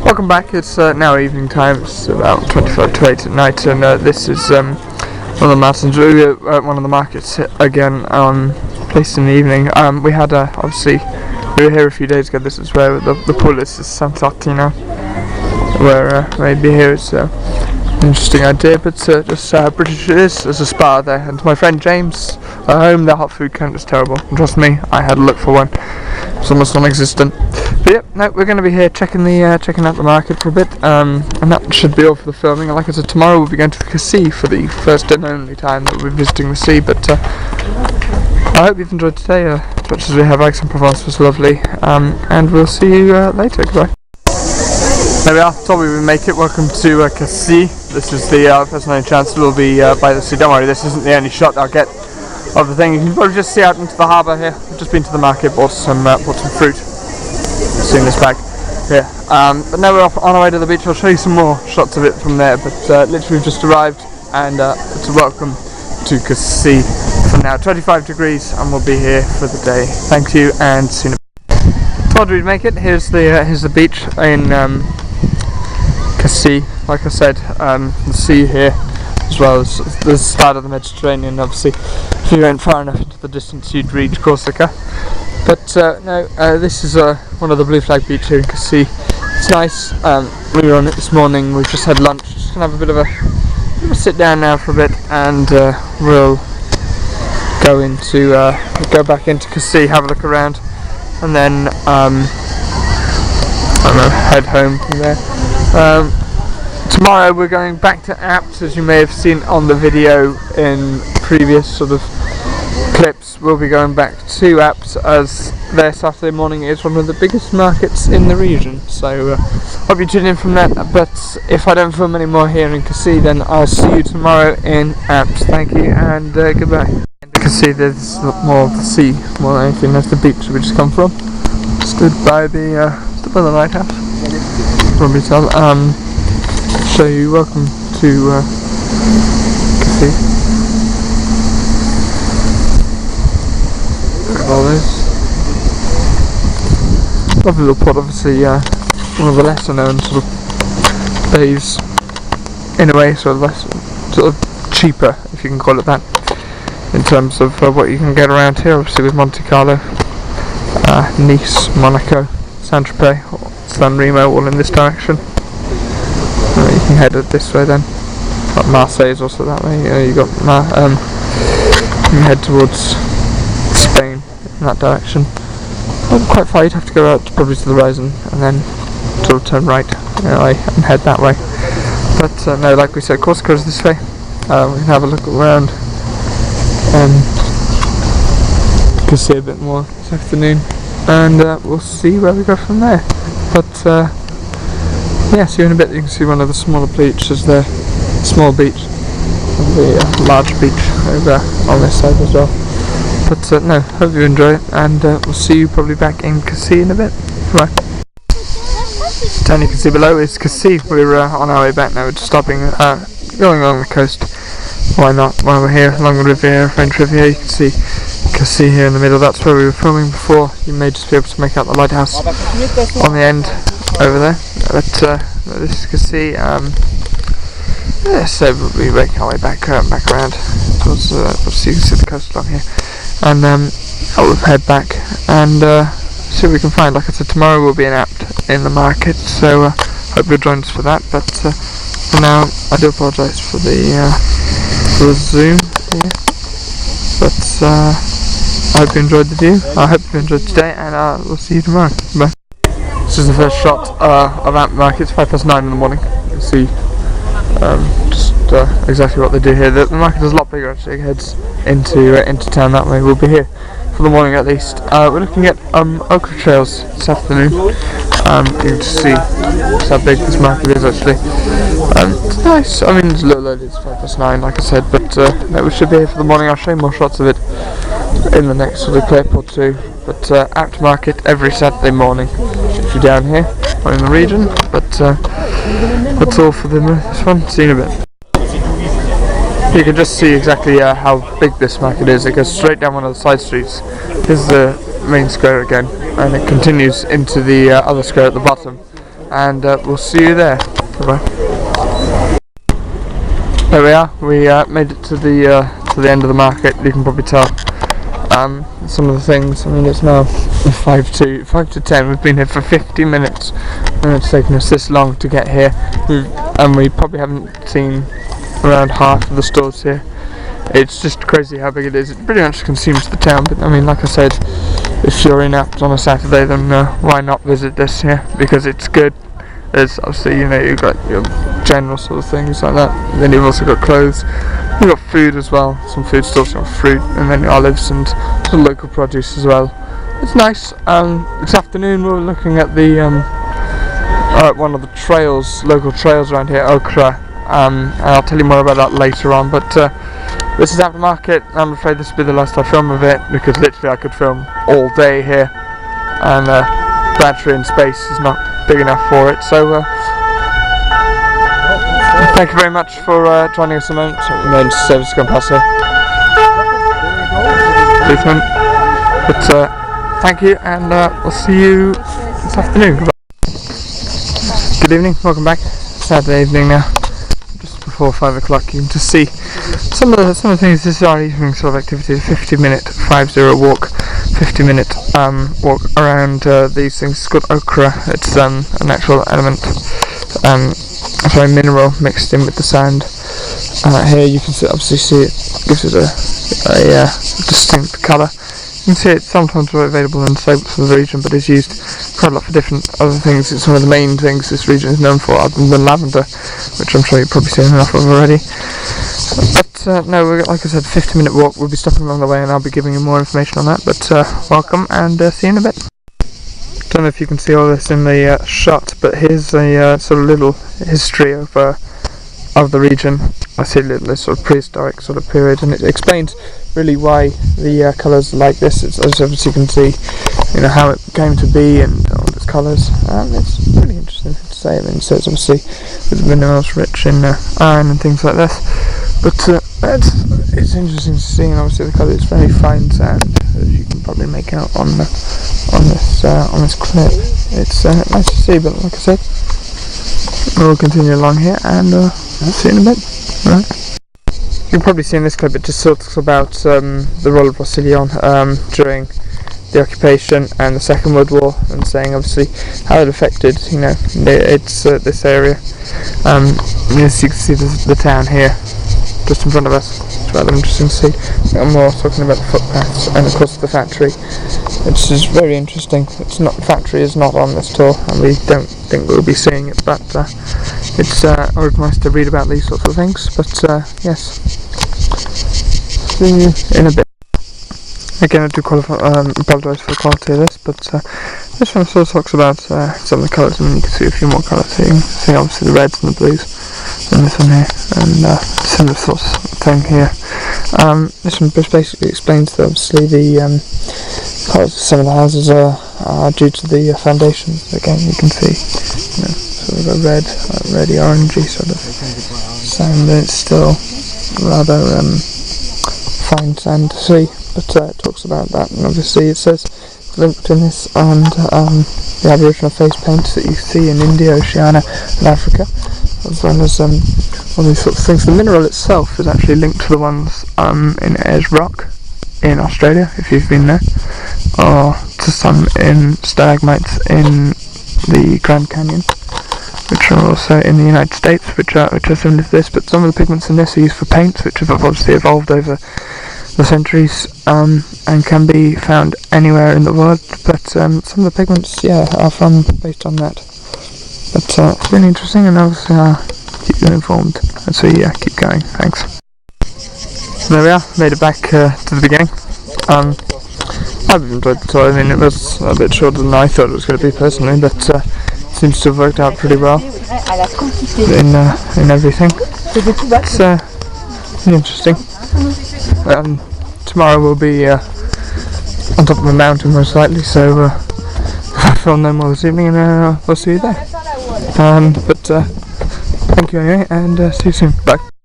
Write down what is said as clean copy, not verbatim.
Welcome back. It's now evening time. It's about 25 to 8 at night, and this is one of the mountains. One of the markets again. Placed in the evening. We had obviously we were here a few days ago. This is where the pool is Sant'Attino, where maybe here it's an interesting idea, but just British it is. There's a spa there, and my friend James at home. The hot food count is terrible. And trust me, I had a look for one. It's almost non-existent. But yep, no, we're going to be here checking out the market for a bit, and that should be all for the filming. And like I said, tomorrow we'll be going to Cassis for the first and only time that we'll be visiting the sea. But I hope you've enjoyed today as much as we have. Aix-en-Provence was lovely, and we'll see you later. Goodbye. There we are. Thought we would make it. Welcome to Cassis. This is the first and only chance we'll be by the sea. Don't worry, this isn't the only shot I'll get of the thing. You can probably just see out into the harbour here. We've just been to the market, bought some fruit. Seeing this bag here, but now we're off on our way to the beach. I'll show you some more shots of it from there, but literally we've just arrived, and it's a welcome to Cassis for now. 25 degrees, and we'll be here for the day. Thank you, and see you in a bit. Thought we'd make it. Here's the beach in Cassis. Like I said, the sea here, as well as the start of the Mediterranean. Obviously, if you went far enough into the distance, you'd reach Corsica. But no, this is one of the blue flag beach here in Cassis. It's nice. We were on it this morning. We've just had lunch. Just gonna have a bit of a sit down now for a bit, and we'll go back into Cassis, have a look around, and then I don't know, head home from there. Tomorrow we're going back to Apt, as you may have seen on the video in previous sort of clips. We'll be going back to Apt, as their Saturday morning is one of the biggest markets in the region. So hope you tune in from that. But if I don't film any more here in Cassis, then I'll see you tomorrow in Apt. Thank you, and goodbye. You can see there's more of the sea more than anything. That's the beach we just come from. Stood by the lighthouse. Probably tell. So you're welcome to Cassis. Look at all this. Lovely little pot, obviously one of the lesser known sort of bays, in a way, sort of cheaper, if you can call it that, in terms of what you can get around here. Obviously with Monte Carlo, Nice, Monaco, Saint-Tropez, San Remo, all in this direction. You can head it this way then. Like Marseille is also that way. You got you can head towards Spain in that direction. Not quite far. You'd have to go out probably to the horizon and then sort of turn right and head that way. But no, like we said, Corsica is this way. We can have a look around and you can see a bit more this afternoon, and we'll see where we go from there. But yeah, see you in a bit. You can see one of the smaller beaches there, small beach, and the large beach over on this side as well. But no, hope you enjoy it, and we'll see you probably back in Cassis in a bit. Bye. Down you can see below is Cassis. We're on our way back now. We're just stopping, going along the coast. Why not? While we're here along the Riviera, French Riviera, you can see Cassis here in the middle. That's where we were filming before. You may just be able to make out the lighthouse on the end over there. But this is Cassis. Yeah, so we'll be making our way back around towards. Obviously, you can see the coast along here. And we'll head back and see what we can find. Like I said, tomorrow we'll be in Apt in the market, so hope you'll join us for that. But for now, I do apologise for the zoom here. But I hope you enjoyed the view. I hope you enjoyed today, and we'll see you tomorrow. Bye. This is the first shot of Apt Market. It's 9:05 in the morning. You can see exactly what they do here. The market is a lot bigger actually. It heads into town that way. We'll be here for the morning at least. We're looking at Okra trails this afternoon. You can just see just how big this market is actually. It's nice. I mean, it's a little early. It's 9:05, like I said, but no, we should be here for the morning. I'll show you more shots of it in the next sort of clip or two. But Apt Market every Saturday morning if you're down here or in the region. But that's all for this one. See you in a bit. You can just see exactly how big this market is. It goes straight down one of the side streets. Here's the main square again, and it continues into the other square at the bottom. and we'll see you there. Bye bye. There we are. We made it to the end of the market. You can probably tell. Some of the things. I mean, it's now 5 to 10. We've been here for 50 minutes, and it's taken us this long to get here. And we probably haven't seen around half of the stores here. It's just crazy how big it is. It pretty much consumes the town. But I mean, like I said, if you're in Apt on a Saturday, then why not visit this here? Because it's good. There's obviously, you know, you've got your general sort of things like that. Then you've also got clothes. You've got food as well. Some food stores, got fruit, and then olives and some local produce as well. It's nice. This afternoon we were looking at the one of the trails, local trails around here, Okra. And I'll tell you more about that later on. But this is aftermarket. I'm afraid this will be the last I film of it, because literally I could film all day here, and battery and space is not big enough for it. So thank you very much for joining us a moment. Emergency service going past here. But thank you, and we'll see you this afternoon. Goodbye. Good evening, welcome back. Saturday evening now, just before 5 o'clock. You can just see some of the things. This is our evening sort of activity. A 50-minute 50 walk, 50-minute walk around these things. It's called Okra. It's a natural element, sorry, mineral mixed in with the sand. Here you can obviously see it gives it a distinct colour. You can see it sometimes available in soaps of the region, but is used quite a lot for different other things. It's one of the main things this region is known for, other than lavender, which I'm sure you've probably seen enough of already. But no, like I said, 50-minute walk. We'll be stopping along the way, and I'll be giving you more information on that. But welcome, and see you in a bit. Don't know if you can see all this in the shot, but here's a sort of little history of the region. I see this sort of prehistoric sort of period, and it explains really why the colours are like this. It's, as you can see, you know, how it came to be and all its colours. It's really interesting to say. I mean, so it's obviously with the minerals rich in iron and things like this. But it's interesting to see, and obviously the colour is very fine sand, as you can probably make out on this clip. It's nice to see, but like I said, we'll continue along here, and see you in a bit. Right. You can probably see in this clip it just talks about the role of Roussillon during the occupation and the Second World War, and saying obviously how it affected, you know, it's this area. As you can see, the town here just in front of us. It's rather interesting to see. I'm more talking about the footpaths and of course the factory. It's just very interesting. The factory is not on this tour, and we don't think we'll be seeing it, but it's always nice to read about these sorts of things. But yes, see you in a bit. Again, I do apologise for the quality of this, but this one sort of talks about some of the colours, and you can see a few more colours here. You can see obviously the reds and the blues, and this one here, and similar sort of thing here. This one just basically explains that obviously the colours of some of the houses are due to the foundations. Again, you can see, you know, sort of a reddy orangey sort of sand, and it's still rather fine sand to see. But it talks about that, and obviously it says linked in this, and the Aboriginal face paints that you see in India, Oceania and Africa, as well as all these sorts of things. The mineral itself is actually linked to the ones in Ayers Rock in Australia, if you've been there, or to some in stalagmites in the Grand Canyon, which are also in the United States, which are similar to this. But some of the pigments in this are used for paints, which have obviously evolved over the centuries, and can be found anywhere in the world, but some of the pigments, yeah, are based on that. But it's really interesting, and obviously I'll keep you informed as we keep going. Thanks. There we are, made it back to the beginning. I've enjoyed the tour. I mean, it was a bit shorter than I thought it was going to be personally, but it seems to have worked out pretty well in everything. It's really interesting. Tomorrow we'll be on top of a mountain most likely, so I'll film no more this evening, and we'll see you there. But thank you anyway, and see you soon. Bye.